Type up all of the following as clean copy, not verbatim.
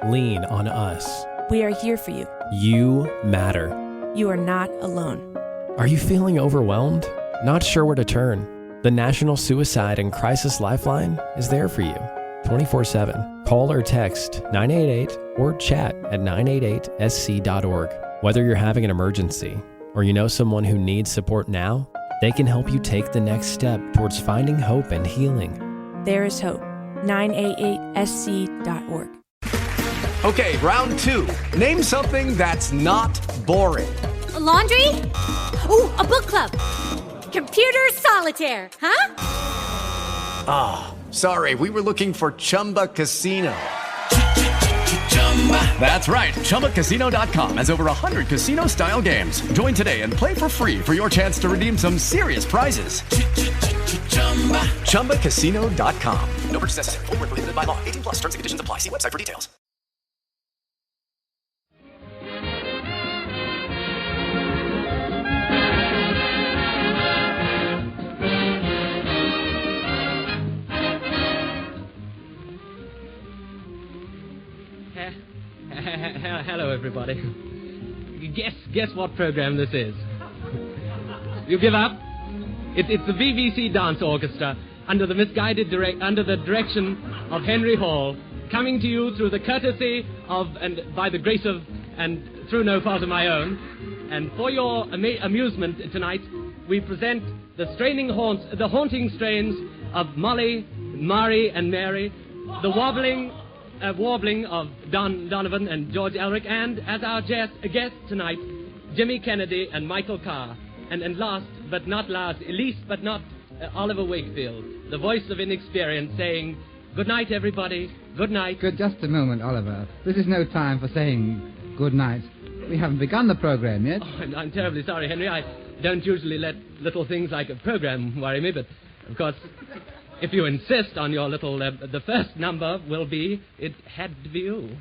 lean on us. We are here for you. You matter. You are not alone. Are you feeling overwhelmed? Not sure where to turn? The National Suicide and Crisis Lifeline is there for you 24/7. Call or text 988 or chat at 988sc.org. Whether you're having an emergency or you know someone who needs support now, they can help you take the next step towards finding hope and healing. There is hope. 988sc.org. Okay, round two. Name something that's not boring. A laundry? Ooh, a book club. Computer solitaire, huh? Ah, sorry, we were looking for Chumba Casino. That's right, ChumbaCasino.com has over 100 casino-style games. Join today and play for free for your chance to redeem some serious prizes. ChumbaCasino.com. No purchase necessary. Void where prohibited by law. 18 plus. Terms and conditions apply. See website for details. Hello, everybody. Guess what program this is? You give up? It's the BBC Dance Orchestra under the direction of Henry Hall, coming to you through the courtesy of and by the grace of and through no fault of my own. And for your amusement tonight, we present the haunting strains of Molly, Mari, and Mary, the warbling of Don Donovan and George Elric, and as our guest tonight, Jimmy Kennedy and Michael Carr. And last but not least but not Oliver Wakefield, the voice of inexperience, saying, "Good night, everybody. Good night." Just a moment, Oliver. This is no time for saying good night. We haven't begun the program yet. Oh, I'm terribly sorry, Henry. I don't usually let little things like a program worry me, but, of course, if you insist on your little... the first number will be It Had to Be You.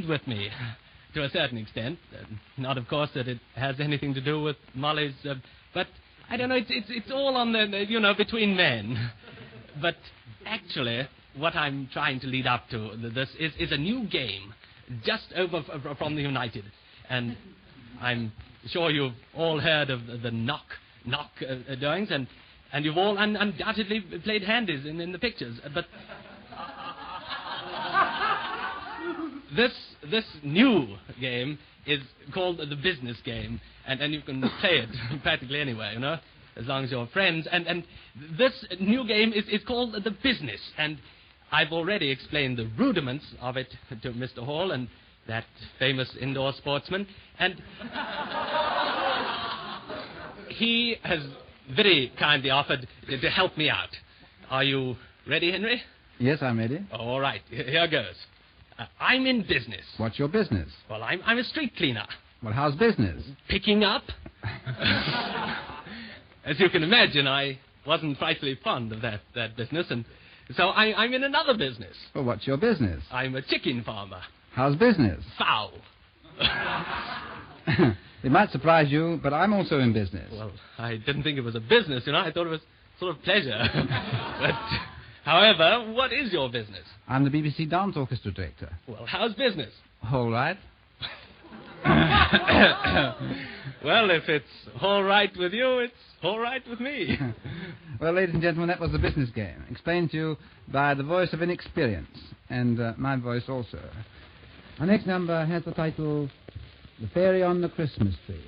with me, to a certain extent. Not, of course, that it has anything to do with Molly's, but I don't know, it's all on the, between men. But actually, what I'm trying to lead up to this is a new game, just over from the United. And I'm sure you've all heard of the knock doings, and you've all undoubtedly played handies in the pictures. But this new game is called the business game, and you can play it practically anywhere, as long as you're friends. And this new game is called the business, and I've already explained the rudiments of it to Mr. Hall and that famous indoor sportsman, and he has very kindly offered to help me out. Are you ready, Henry? Yes, I'm ready. All right, here goes. I'm in business. What's your business? Well, I'm a street cleaner. Well, how's business? Picking up. As you can imagine, I wasn't frightfully fond of that business, and so I'm in another business. Well, what's your business? I'm a chicken farmer. How's business? Foul. It might surprise you, but I'm also in business. Well, I didn't think it was a business, I thought it was sort of pleasure. But, however, what is your business? I'm the BBC Dance Orchestra director. Well, how's business? All right. Well, if it's all right with you, it's all right with me. Well, ladies and gentlemen, that was the business game, explained to you by the voice of inexperience, and my voice also. Our next number has the title, The Fairy on the Christmas Tree.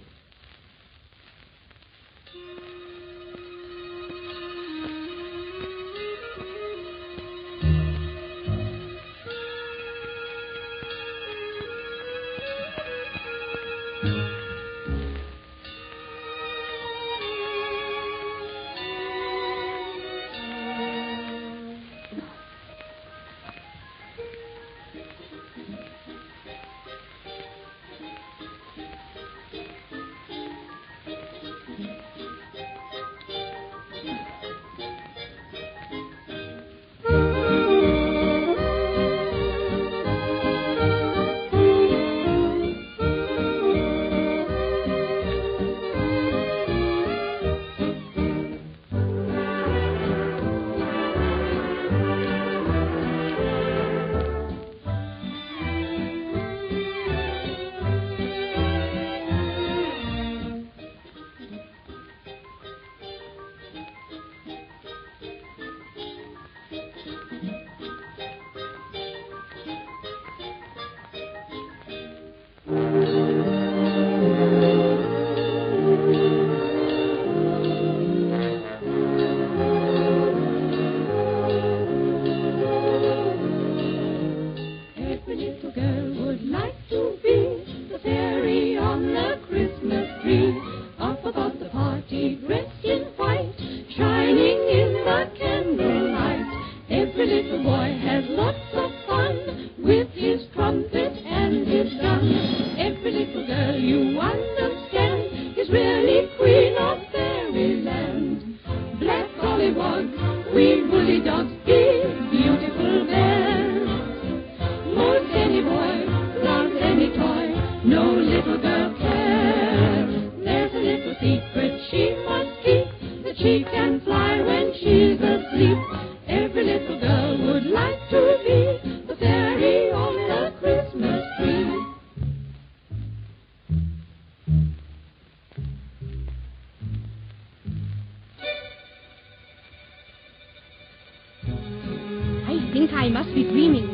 I must be dreaming.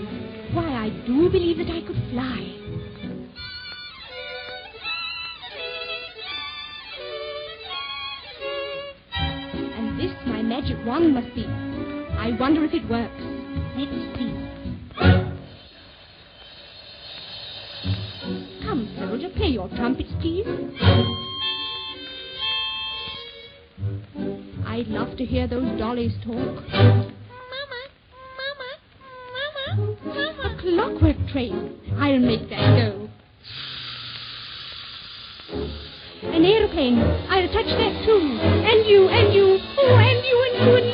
Why, I do believe that I could fly. And this my magic wand must be. I wonder if it works. Let's see. Come, soldier, play your trumpets, please. I'd love to hear those dollies talk. A clockwork train. I'll make that go. An aeroplane. I'll touch that too. And you, and you. Oh, and you, and you, and you.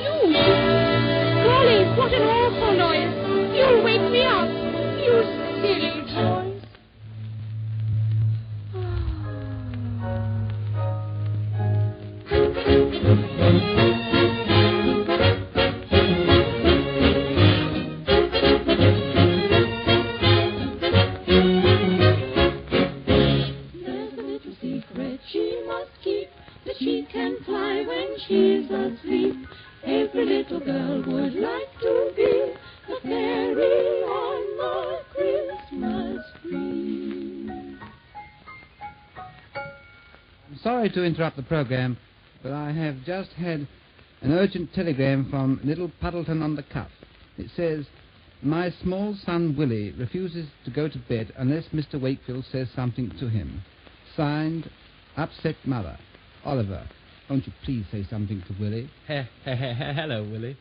Golly, what an awful noise. You'll wake me up. You silly toys. There's a little secret she must keep, that she can fly when she's asleep. Every little girl would like to be a fairy on the Christmas tree. I'm sorry to interrupt the program, but I have just had an urgent telegram from Little Puddleton on the Cuff. It says, "My small son Willie refuses to go to bed unless Mr. Wakefield says something to him. Signed, Upset Mother. Oliver, won't you please say something to Willie?" Hello, Willie.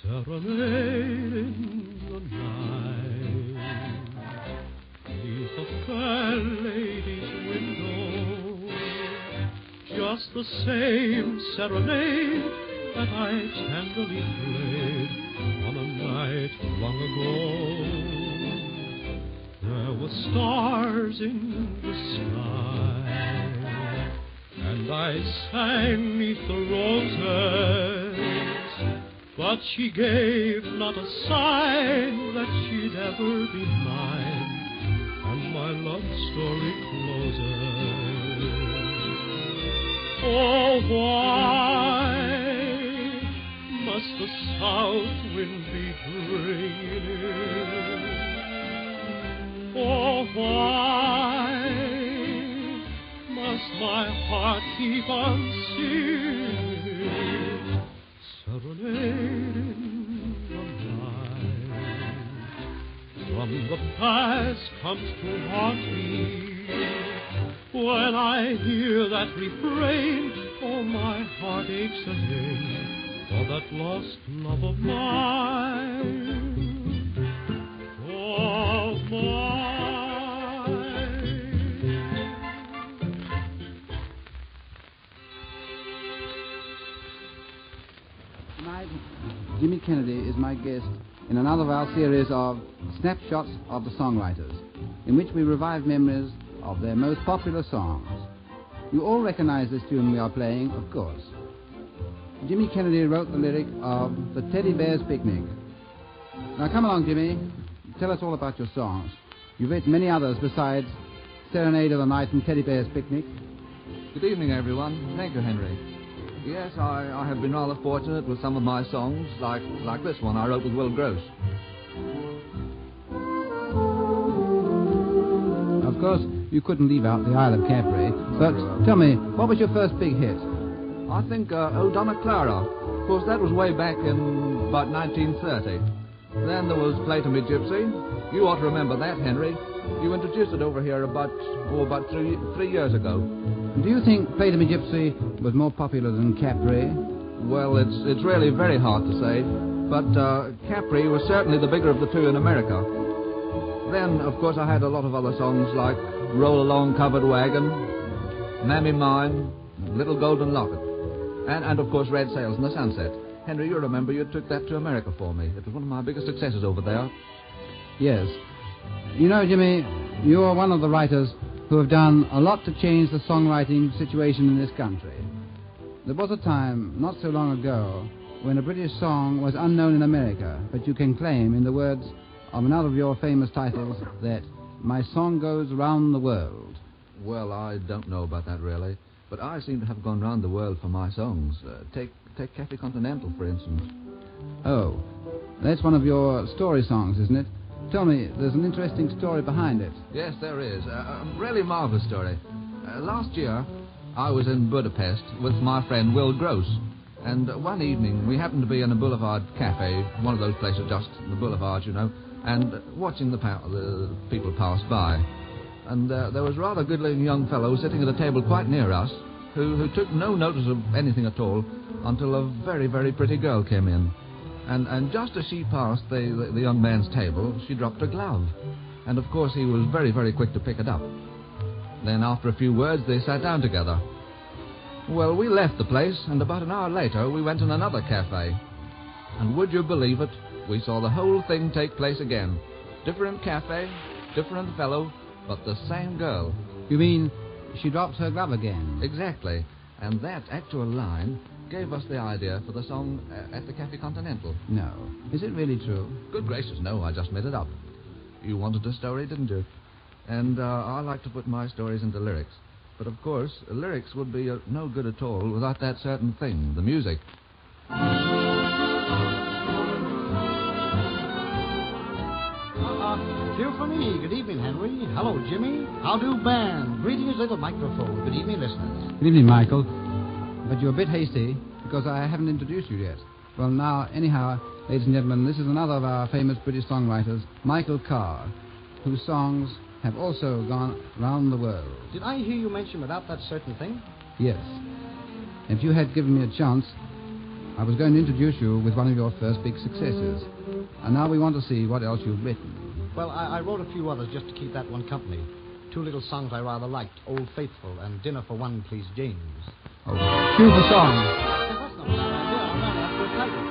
Serenade in the night, beneath the fair lady's window, just the same serenade that I tenderly played on a night long ago. There were stars in the sky, and I sang 'neath the roses, but she gave not a sign that she'd ever be mine, and my love story closes. Oh, why must the south wind be bringing in? Oh, why must my heart keep on singing? Serenade in the night. From the past comes to haunt me. When I hear that refrain, oh, my heart aches again for that lost love of mine. Oh, mine. Jimmy Kennedy is my guest in another of our series of Snapshots of the Songwriters, in which we revive memories of their most popular songs. You all recognize this tune we are playing, of course. Jimmy Kennedy wrote the lyric of The Teddy Bear's Picnic. Now come along, Jimmy. Tell us all about your songs. You've written many others besides Serenade of the Night and Teddy Bear's Picnic. Good evening, everyone. Thank you, Henry. Yes, I have been rather fortunate with some of my songs, like this one I wrote with Will Gross. course, you couldn't leave out the Isle of Capri. But tell me, what was your first big hit? I think O Donna Clara. Of course, that was way back in about 1930. Then there was Play to Me Gypsy. You ought to remember that, Henry. You introduced it over here about 3 years ago. Do you think Play to Me Gypsy was more popular than Capri? Well, it's really very hard to say. But Capri was certainly the bigger of the two in America. Then, of course, I had a lot of other songs like Roll Along Covered Wagon, Mammy Mine, Little Golden Locket, and of course, Red Sails in the Sunset. Henry, you remember you took that to America for me. It was one of my biggest successes over there. Yes. You know, Jimmy, you're one of the writers who have done a lot to change the songwriting situation in this country. There was a time, not so long ago, when a British song was unknown in America, but you can claim, in the words of another of your famous titles, that my song goes round the world. Well, I don't know about that, really. But I seem to have gone round the world for my songs. Take Cafe Continental, for instance. Oh, that's one of your story songs, isn't it? Tell me, there's an interesting story behind it. Yes, there is. A really marvelous story. Last year, I was in Budapest with my friend Will Gross. And one evening, we happened to be in a boulevard cafe, one of those places just the boulevards, you know, and watching the people pass by. And there was a rather good-looking young fellow sitting at a table quite near us who took no notice of anything at all until a very, very pretty girl came in. And just as she passed the young man's table, she dropped her glove. And, of course, he was very, very quick to pick it up. Then, after a few words, they sat down together. Well, we left the place, and about an hour later, we went in another cafe. And would you believe it? We saw the whole thing take place again. Different cafe, different fellow, but the same girl. You mean she dropped her glove again? Exactly. And that actual line gave us the idea for the song at the Cafe Continental. No. Is it really true? Good gracious, no, I just made it up. You wanted a story, didn't you? And I like to put my stories into lyrics. But, of course, lyrics would be no good at all without that certain thing, the music. Cue for me. Good evening, Henry. Hello, Jimmy. How do, band? Greetings, little microphone. Good evening, listeners. Good evening, Michael. But you're a bit hasty, because I haven't introduced you yet. Well, now, anyhow, ladies and gentlemen, this is another of our famous British songwriters, Michael Carr, whose songs have also gone round the world. Did I hear you mention without that certain thing? Yes. If you had given me a chance, I was going to introduce you with one of your first big successes. And now we want to see what else you've written. Well, I wrote a few others just to keep that one company. Two little songs I rather liked, Old Faithful and Dinner for One, Please, James. Oh, cue the song. That's not a bad idea. I ran after a title.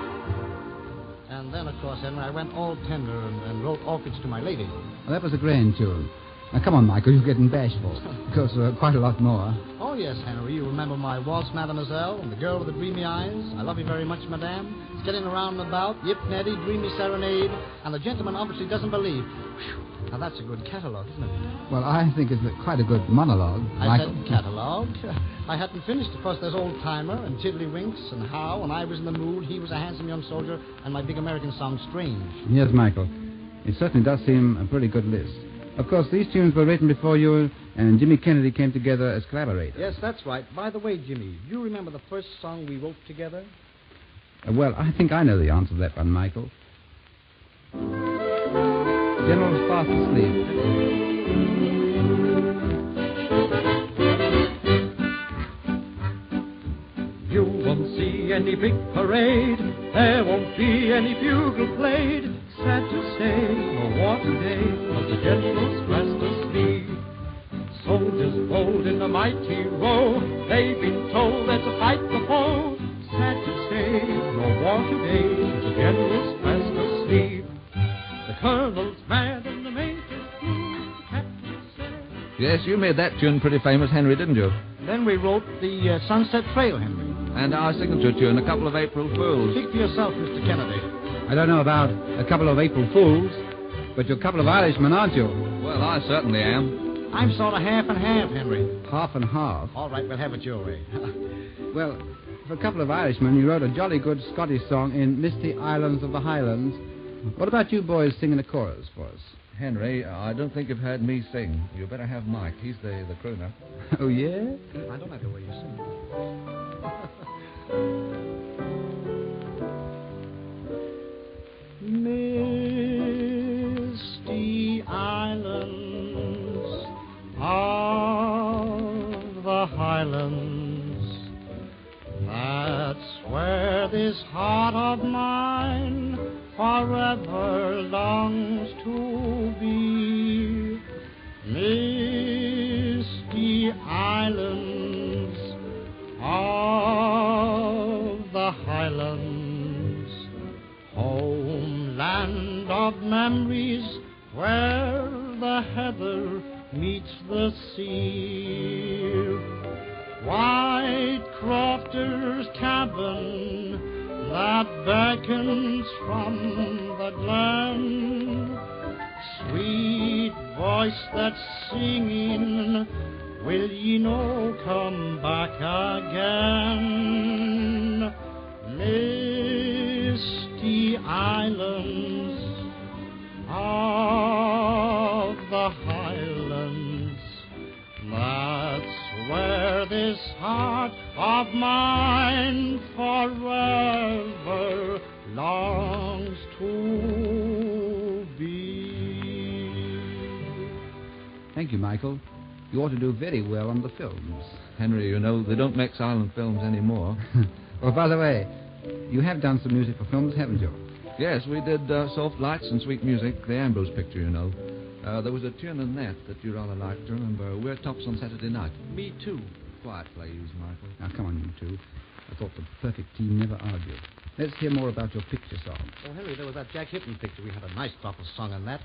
And then, of course, Henry, I went all tender and wrote Orchids to My Lady. Well, that was a grand tune. Now, come on, Michael, you're getting bashful. Because quite a lot more. Oh, yes, Henry. You remember my Waltz, Mademoiselle, and The Girl with the Dreamy Eyes, I Love You Very Much, Madame, Skidding Around and About, Yip Nettie, Dreamy Serenade, and The Gentleman Obviously Doesn't Believe. Whew. Now, that's a good catalogue, isn't it? Well, I think it's quite a good monologue, I Michael. said catalogue. I hadn't finished. Of course, there's Old Timer and Tiddlywinks and How, and I Was in the Mood, He Was a Handsome Young Soldier, and my big American song, Strange. Yes, Michael. It certainly does seem a pretty good list. Of course, these tunes were written before you and Jimmy Kennedy came together as collaborators. Yes, that's right. By the way, Jimmy, do you remember the first song we wrote together? Well, I think I know the answer to that one, Michael. General's fast asleep. You won't see any big parade. There won't be any bugle played. Sad to say, no war today, 'cause the general's fast asleep. Soldiers rolled in a mighty row. They've been told they're to fight the foe. Sad to say, no war today, 'cause the general's fast asleep. The colonel's mad and the major's blue. The captain said... Yes, you made that tune pretty famous, Henry, didn't you? Then we wrote the Sunset Trail, Henry. And our signature tune, A Couple of April Fools. Speak for yourself, Mr. Kennedy. I don't know about A Couple of April Fools, but you're a couple of Irishmen, aren't you? Well, I certainly am. I'm sort of half and half, Henry. Half and half? All right, we'll have it your way. Well, for a couple of Irishmen, you wrote a jolly good Scottish song in Misty Islands of the Highlands. What about you boys singing a chorus for us? Henry, I don't think you've heard me sing. You better have Mike. He's the crooner. Oh, yeah? I don't like the way you sing. Misty islands of the highlands, that's where this heart of mine forever longs to be. Misty islands of the highlands, homeland of memories where the heather meets the sea. White crofter's cabin that beckons from the glen, sweet voice that's singing, will ye no come back again? Misty islands of the highlands, that's where this heart of mine forever longs to be. Thank you, Michael. You ought to do very well on the films. Henry, you know, they don't make silent films anymore. Well, by the way, you have done some music for films, haven't you? Yes, we did Soft Lights and Sweet Music, the Ambrose picture, you know. There was a tune in that you rather liked. Remember, We're Tops on Saturday Night. Me too. Quiet, please, Michael. Now, come on, you two. I thought the perfect team never argued. Let's hear more about your picture song. Oh, Henry, there was that Jack Hinton picture. We had a nice proper song on that.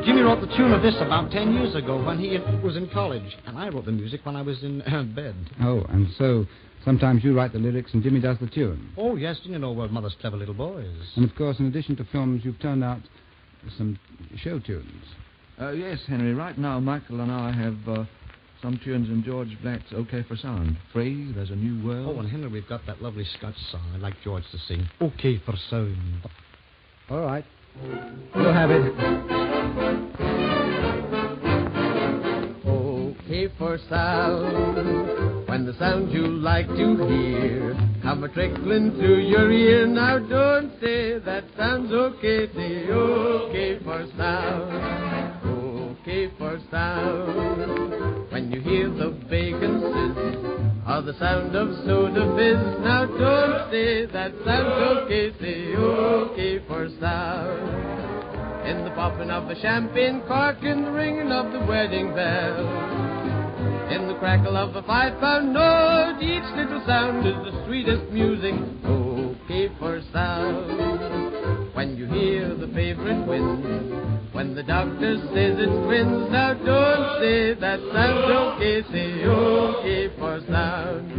Jimmy wrote the tune of this about 10 years ago when he was in college, and I wrote the music when I was in bed. Oh, and so sometimes you write the lyrics and Jimmy does the tune. Oh, yes, you know we're mother's clever little boys. And, of course, in addition to films, you've turned out some show tunes. Yes, Henry, right now Michael and I have some tunes in George Black's OK for Sound. Free, There's a New World. Oh, and Henry, we've got that lovely Scotch song I'd like George to sing. OK for Sound. All right. You'll have it. OK for sound, when the sound you like to hear come a trickling through your ear. Now don't say that sounds okay, say OK for sound. OK for sound, when you hear the bacon sizzle or the sound of soda fizz. Now don't say that sounds okay, say OK for sound. In the popping of the champagne cork, in the ringing of the wedding bell, in the crackle of the 5-pound note, each little sound is the sweetest music. OK for sound, when you hear the favorite wind, when the doctor says it's twins. Now don't say that sounds okay, say OK for sound.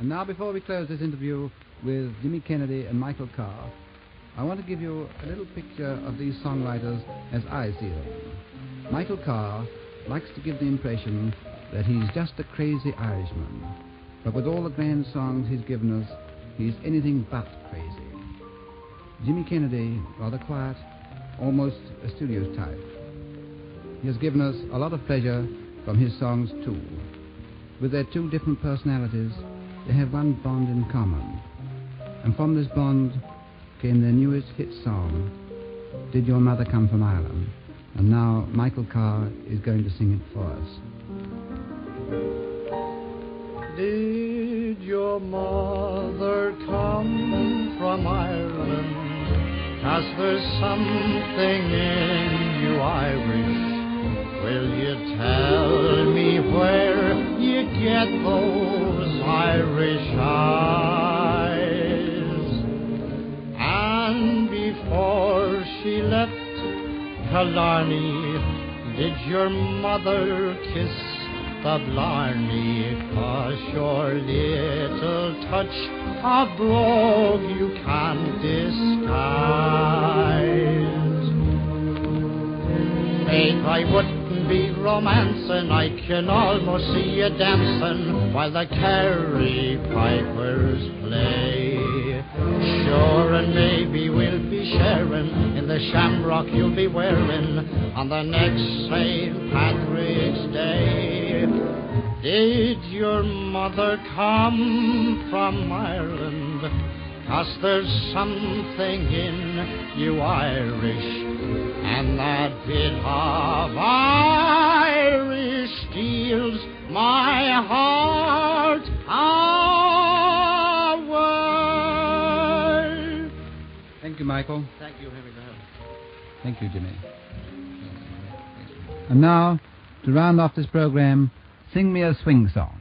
Now, before we close this interview with Jimmy Kennedy and Michael Carr, I want to give you a little picture of these songwriters as I see them. Michael Carr likes to give the impression that he's just a crazy Irishman, but with all the grand songs he's given us, he's anything but crazy. Jimmy Kennedy, rather quiet, almost a studio type. He has given us a lot of pleasure from his songs too. With their two different personalities, they have one bond in common. And from this bond came their newest hit song, Did Your Mother Come From Ireland? And now Michael Carr is going to sing it for us. Did your mother come from Ireland? 'Cause there's something in you Irish. Will you tell me where you get those Irish eyes? And before she left Killarney, did your mother kiss the Blarney? 'Cause your little touch of brogue you can't disguise. Faith, I wouldn't be romancing, I can almost see you dancing while the Kerry pipers play. Sure, and maybe we'll be sharing in the shamrock you'll be wearing on the next St. Patrick's Day. Did your mother come from Ireland? 'Cause there's something in you Irish, and that bit of Irish steals my heart away. Thank you, Michael. Thank you, Henry. Thank you, Jimmy. And now, to round off this program, sing me a swing song.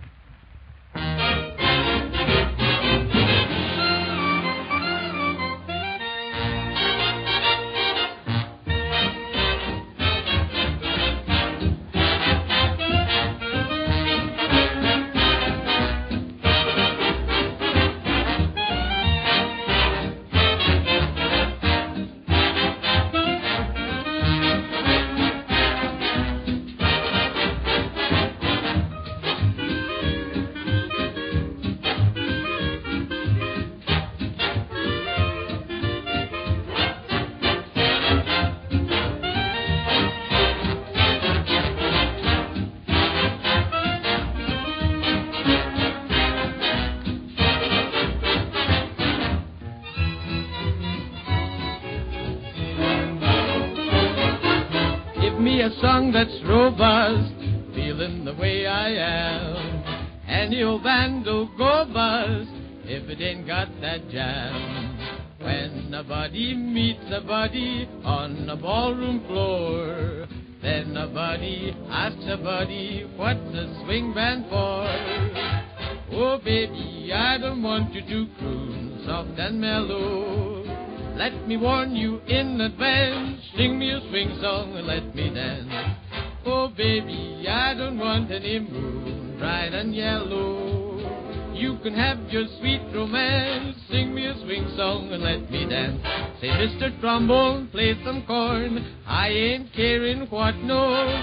A song that's robust, feeling the way I am. Any old band'll go bust if it ain't got that jam. When a buddy meets a buddy on the ballroom floor, then a buddy asks a buddy, what's a swing band for? Oh baby, I don't want you to croon soft and mellow. Let me warn you in advance, sing me a swing song and let me dance. Oh baby, I don't want any moon, bright and yellow. You can have your sweet romance, sing me a swing song and let me dance. Say, Mr. Trombone, play some corn, I ain't caring what note.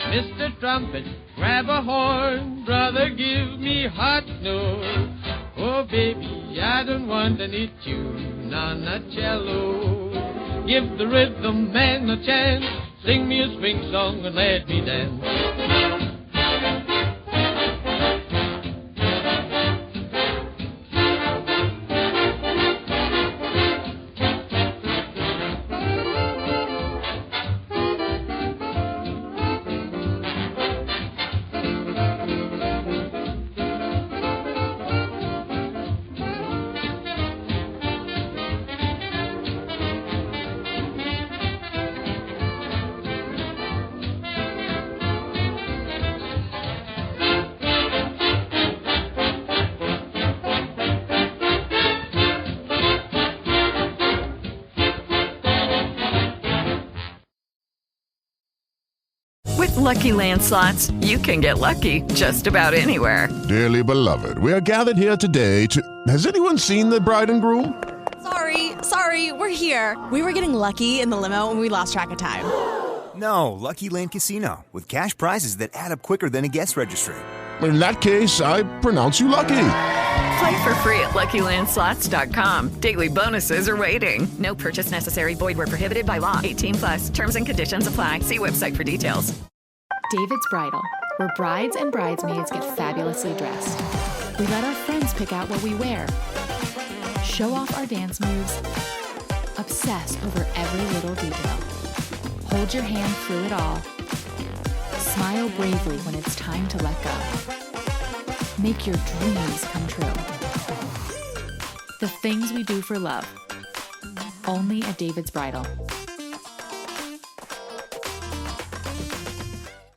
Mr. Trumpet, grab a horn, brother, give me hot note. Oh baby, I don't want any tune on a cello. Give the rhythm man a chance, sing me a swing song and let me dance. With Lucky Land Slots, you can get lucky just about anywhere. Dearly beloved, we are gathered here today to... Has anyone seen the bride and groom? Sorry, we're here. We were getting lucky in the limo and we lost track of time. No, Lucky Land Casino, with cash prizes that add up quicker than a guest registry. In that case, I pronounce you lucky. Play for free at LuckyLandSlots.com. Daily bonuses are waiting. No purchase necessary. Void where prohibited by law. 18 plus. Terms and conditions apply. See website for details. David's Bridal, where brides and bridesmaids get fabulously dressed. We let our friends pick out what we wear, show off our dance moves, obsess over every little detail, hold your hand through it all, smile bravely when it's time to let go. Make your dreams come true. The things we do for love. Only at David's Bridal.